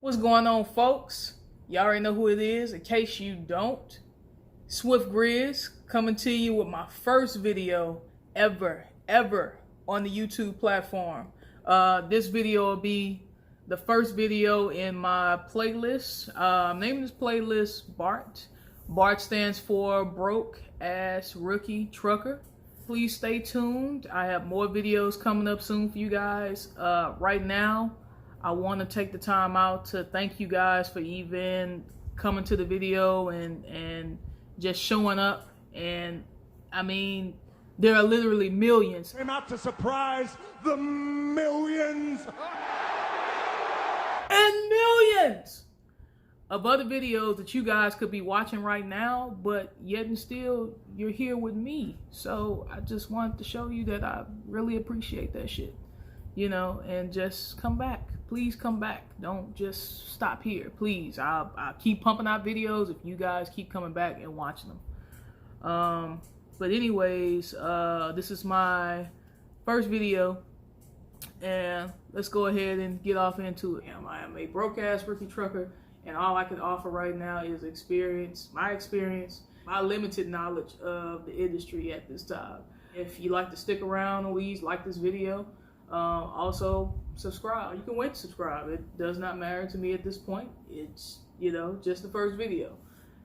What's going on, folks? Y'all already know who it is. In case you don't, Swiff Grizz coming to you with my first video ever on the YouTube platform. This video will be the first video in my playlist. I'm naming this playlist BART. BART stands for Broke Ass Rookie Trucker. Please stay tuned. I have more videos coming up soon for you guys. Right now, I want to take the time out to thank you guys for even coming to the video and just showing up. And I mean, there are literally millions. Came out to surprise the millions And millions of other videos that you guys could be watching right now, but yet and still you're here with me. So I just wanted to show you that I really appreciate that shit, you know, and just come back. Please come back. Don't just stop here, please. I'll keep pumping out videos if you guys keep coming back and watching them. But anyways, this is my first video, and let's go ahead and get off into it. I am a broke ass rookie trucker, and all I can offer right now is experience, my limited knowledge of the industry at this time. If you like to stick around, please like this video. Also subscribe. You can wait to subscribe. It does not matter to me at this point. It's, you know, just the first video.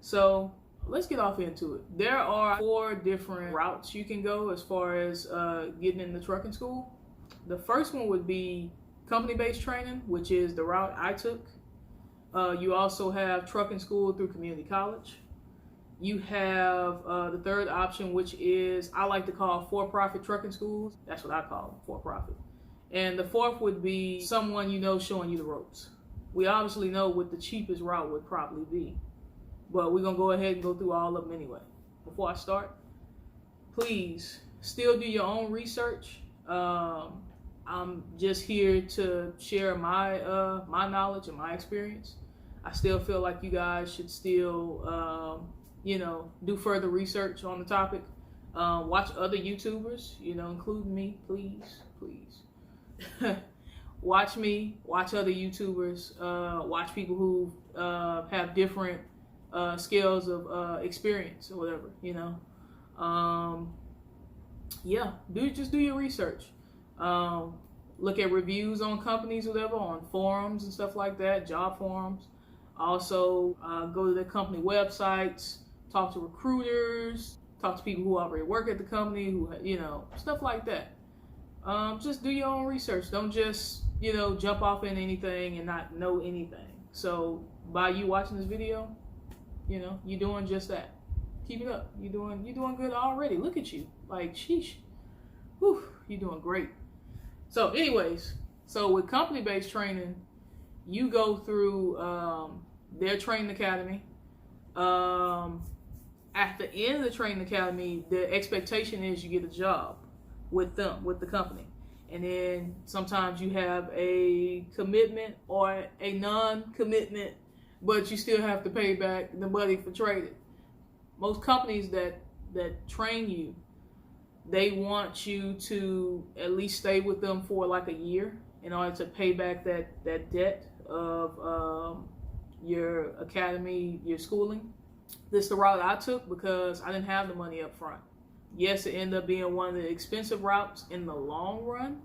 So let's get off into it. There are 4 different routes you can go as far as getting into trucking school. The first one would be company-based training, which is the route I took. You also have trucking school through community college. You have the third option, which is I like to call for-profit trucking schools. That's what I call them, for-profit. And the fourth would be someone you know showing you the ropes. We obviously know what the cheapest route would probably be, but we're going to go ahead and go through all of them anyway. Before I start, please still do your own research. I'm just here to share my my knowledge and my experience. I still feel like you guys should still, you know, do further research on the topic. Watch other YouTubers, you know, including me, please. Watch me, watch other YouTubers, watch people who have different scales of experience or whatever, you know. Yeah, just do your research. Look at reviews on companies, whatever, on forums and stuff like that, job forums. Also, go to the company websites, talk to recruiters, talk to people who already work at the company, who, you know, stuff like that. Just do your own research. Don't just, you know, jump off in anything and not know anything. So by you watching this video, you know, you're doing just that. Keep it up. You're doing good already. Look at you. Like, sheesh. Whew, you're doing great. So anyways, so with company-based training, you go through their training academy. At the end of the training academy, the expectation is you get a job with them, with the company. And then sometimes you have a commitment or a non-commitment, but you still have to pay back the money for training. Most companies that train you, they want you to at least stay with them for like a year in order to pay back that debt of your academy, your schooling. This is the route I took because I didn't have the money up front. Yes, it ended up being one of the expensive routes in the long run,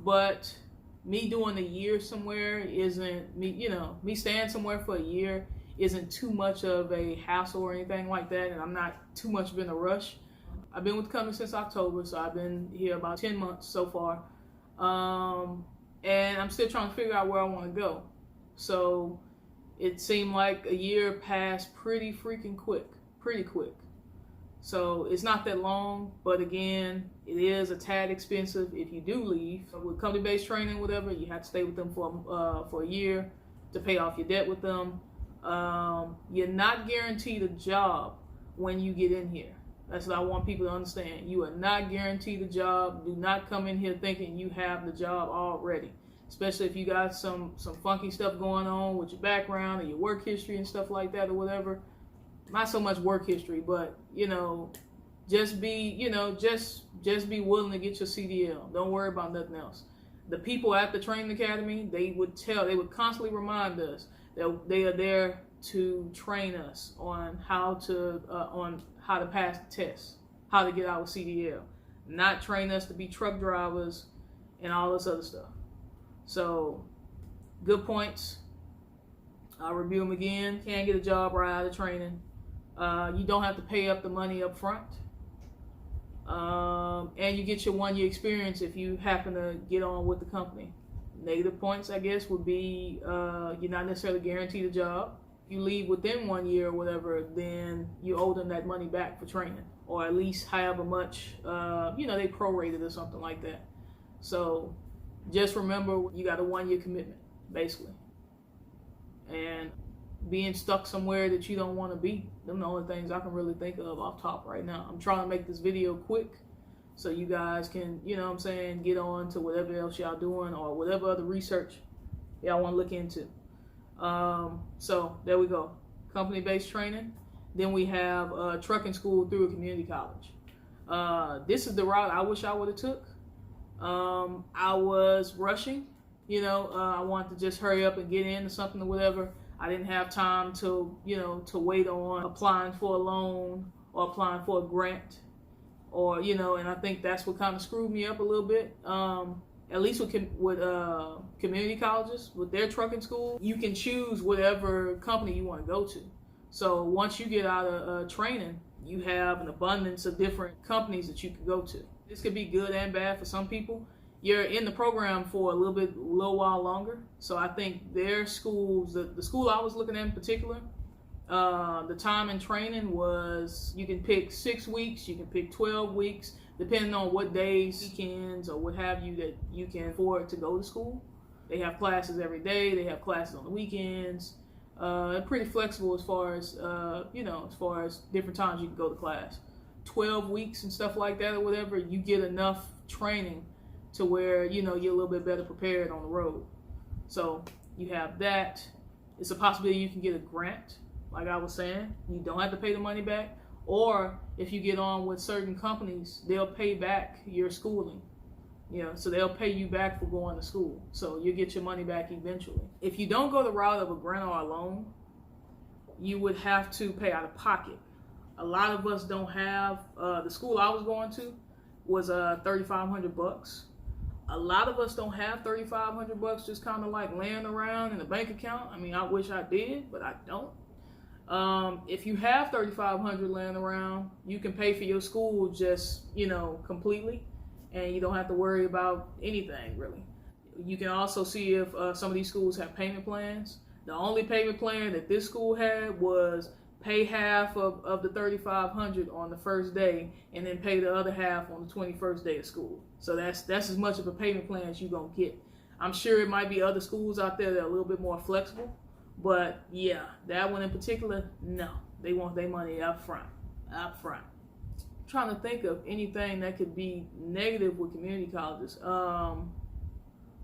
but me doing a year somewhere isn't, me staying somewhere for a year isn't too much of a hassle or anything like that, and I'm not too much of in a rush. I've been with the company since October, so I've been here about 10 months so far, and I'm still trying to figure out where I want to go. So it seemed like a year passed pretty freaking quick, pretty quick. So it's not that long, but again, it is a tad expensive if you do leave. So with company-based training, whatever, you have to stay with them for a year to pay off your debt with them. You're not guaranteed a job when you get in here. That's what I want people to understand. You are not guaranteed a job. Do not come in here thinking you have the job already, especially if you got some funky stuff going on with your background and your work history and stuff like that or whatever. Not so much work history, but, you know, just be, you know, just be willing to get your CDL. Don't worry about nothing else. the people at the training academy, they would constantly remind us that they are there to train us on how to pass the test, how to get our CDL, not train us to be truck drivers and all this other stuff. So, good points. I'll review them again. Can't get a job right out of training. You don't have to pay up the money up front. And you get your 1-year experience if you happen to get on with the company. Negative points, I guess, would be you're not necessarily guaranteed a job. If you leave within 1 year or whatever, then you owe them that money back for training, or at least however much, they prorated or something like that. So just remember, you got a 1-year commitment, basically. And being stuck somewhere that you don't want to be, them are the only things I can really think of off top right now. I'm trying to make this video quick so you guys can, get on to whatever else y'all doing or whatever other research y'all want to look into. So there we go. Company-based training. Then we have trucking school through a community college. This is the route I wish I would have took. I was rushing. I wanted to just hurry up and get into something or whatever. I didn't have time to wait on applying for a loan or applying for a grant, or, and I think that's what kind of screwed me up a little bit. At least with community colleges, with their trucking school, you can choose whatever company you want to go to. So once you get out of training, you have an abundance of different companies that you can go to. This could be good and bad for some people. You're in the program for a little while longer. So I think their schools, the school I was looking at in particular, the time in training was, you can pick 6 weeks, you can pick 12 weeks, depending on what days, weekends, or what have you, that you can afford to go to school. They have classes every day. They have classes on the weekends. They're pretty flexible as far as, as far as different times you can go to class. 12 weeks and stuff like that or whatever, you get enough training to where, you're a little bit better prepared on the road. So you have that. It's a possibility you can get a grant, like I was saying. You don't have to pay the money back. Or if you get on with certain companies, they'll pay back your schooling. So they'll pay you back for going to school. So you'll get your money back eventually. If you don't go the route of a grant or a loan, you would have to pay out of pocket. A lot of us don't have, the school I was going to was $3,500. A lot of us don't have $3,500 just kind of like laying around in a bank account. I mean, I wish I did, but I don't. If you have $3,500 laying around, you can pay for your school just, completely, and you don't have to worry about anything really. You can also see if some of these schools have payment plans. The only payment plan that this school had was pay half of the $3,500 on the first day, and then pay the other half on the 21st day of school. So that's as much of a payment plan as you're gonna get. I'm sure it might be other schools out there that are a little bit more flexible, but yeah, that one in particular, no, they want their money up front. I'm trying to think of anything that could be negative with community colleges.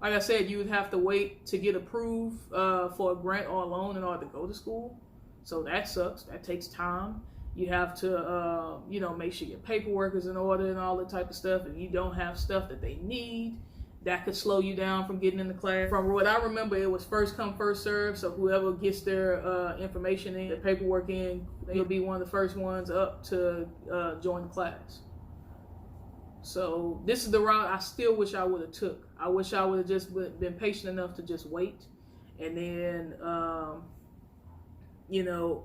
Like I said, you would have to wait to get approved for a grant or a loan in order to go to school. So that sucks. That takes time. You have to, make sure your paperwork is in order and all that type of stuff. If you don't have stuff that they need, that could slow you down from getting in the class. From what I remember, it was first come, first serve. So whoever gets their information in, their paperwork in, they'll be one of the first ones up to join the class. So this is the route I still wish I would have took. I wish I would have just been patient enough to just wait. And then,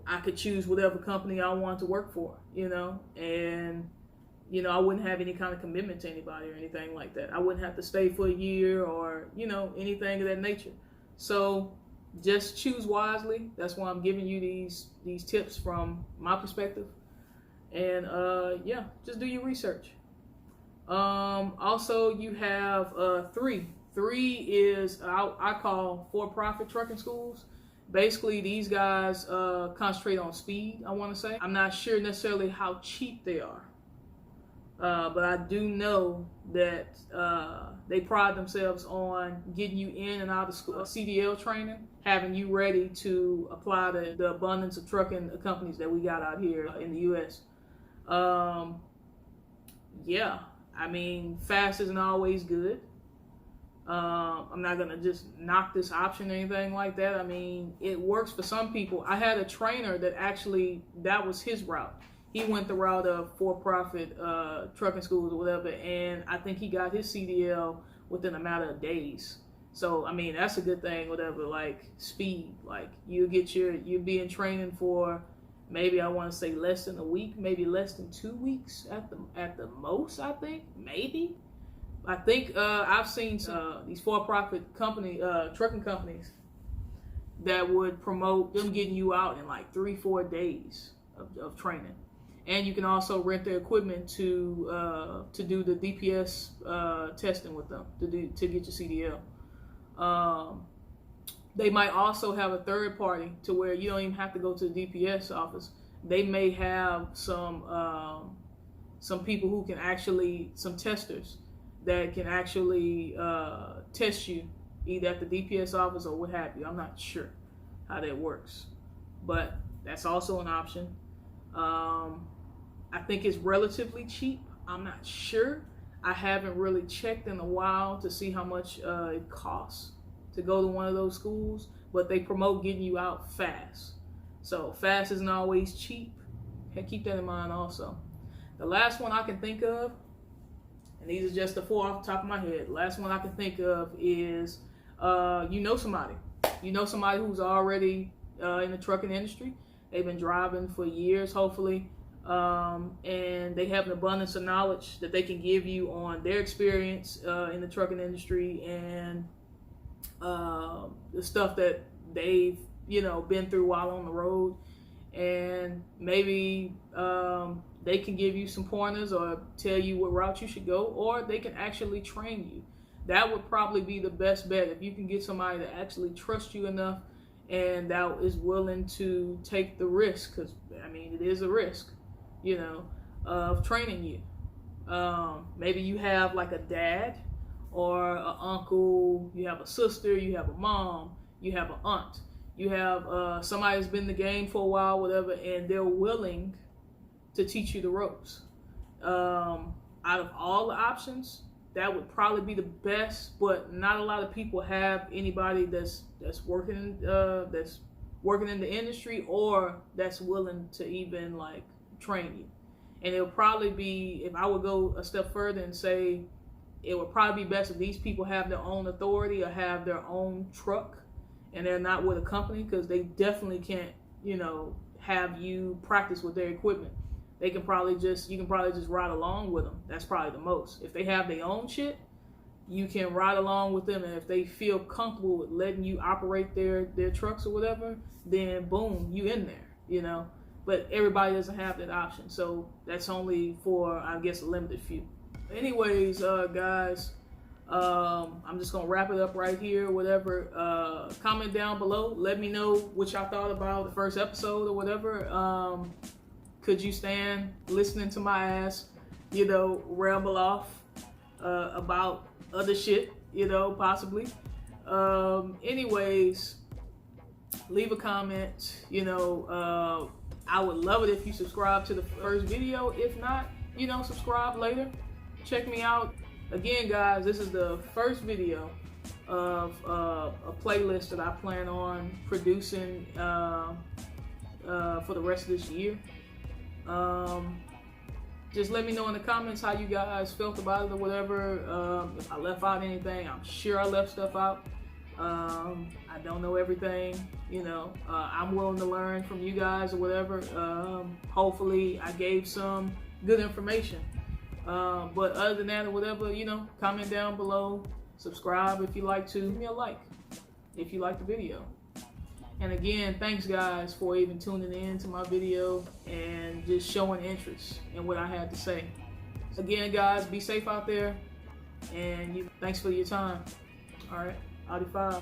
I could choose whatever company I want to work for, and, I wouldn't have any kind of commitment to anybody or anything like that. I wouldn't have to stay for a year or, anything of that nature. So just choose wisely. That's why I'm giving you these tips from my perspective. And, just do your research. Also, you have 3. 3 is, I call for-profit trucking schools. Basically, these guys concentrate on speed, I want to say. I'm not sure necessarily how cheap they are. But I do know that they pride themselves on getting you in and out of school, CDL training, having you ready to apply to the abundance of trucking companies that we got out here in the U.S. Fast isn't always good. I'm not gonna just knock this option or anything like that. I mean, it works for some people. I had a trainer that actually, that was his route. He went the route of for-profit trucking schools or whatever, and I think he got his CDL within a matter of days. So I mean, that's a good thing. Whatever, like speed, like you'll be in training for maybe, I want to say, less than a week, maybe less than 2 weeks at the most. I think maybe. I think I've seen these for-profit trucking companies that would promote them getting you out in like 3-4 days of training, and you can also rent their equipment to do the DPS testing with them to get your CDL. They might also have a third party to where you don't even have to go to the DPS office. They may have some people who can actually, some testers that can actually test you either at the DPS office or what have you. I'm not sure how that works, but that's also an option. I think it's relatively cheap. I'm not sure. I haven't really checked in a while to see how much it costs to go to one of those schools, but they promote getting you out fast. So fast isn't always cheap. Keep that in mind also. The last one I can think of, and these are just the 4 off the top of my head. The last one I can think of is, you know somebody who's already in the trucking industry. They've been driving for years, hopefully, and they have an abundance of knowledge that they can give you on their experience in the trucking industry and the stuff that they've been through while on the road, and maybe they can give you some pointers or tell you what route you should go, or they can actually train you. That would probably be the best bet if you can get somebody that actually trusts you enough and that is willing to take the risk, because I mean it is a risk, of training you. Maybe you have like a dad or an uncle, you have a sister, you have a mom, you have an aunt, you have somebody who's been in the game for a while, whatever, and they're willing to teach you the ropes. Out of all the options, that would probably be the best, but not a lot of people have anybody that's working in the industry or that's willing to even like train you. And it'll probably be, if I would go a step further and say, it would probably be best if these people have their own authority or have their own truck and they're not with a company, because they definitely can't, have you practice with their equipment. You can probably just ride along with them. That's probably the most. If they have their own shit, you can ride along with them, and if they feel comfortable with letting you operate their trucks or whatever, then boom, you in there, But everybody doesn't have that option, so that's only for, I guess, a limited few. Anyways, guys, I'm just gonna wrap it up right here. Whatever, comment down below. Let me know what y'all thought about the first episode or whatever. Could you stand listening to my ass, ramble off about other shit, possibly. Anyways, leave a comment. I would love it if you subscribe to the first video. If not, subscribe later. Check me out. Again, guys, this is the first video of a playlist that I plan on producing for the rest of this year. Just let me know in the comments how you guys felt about it or whatever. If I left out anything, I'm sure I left stuff out. I don't know everything, I'm willing to learn from you guys or whatever. Hopefully I gave some good information. But other than that or whatever, comment down below, subscribe if you like to, give me a like if you like the video. And again, thanks guys for even tuning in to my video and just showing interest in what I had to say. Again, guys, be safe out there, and thanks for your time. All right, Audi 5.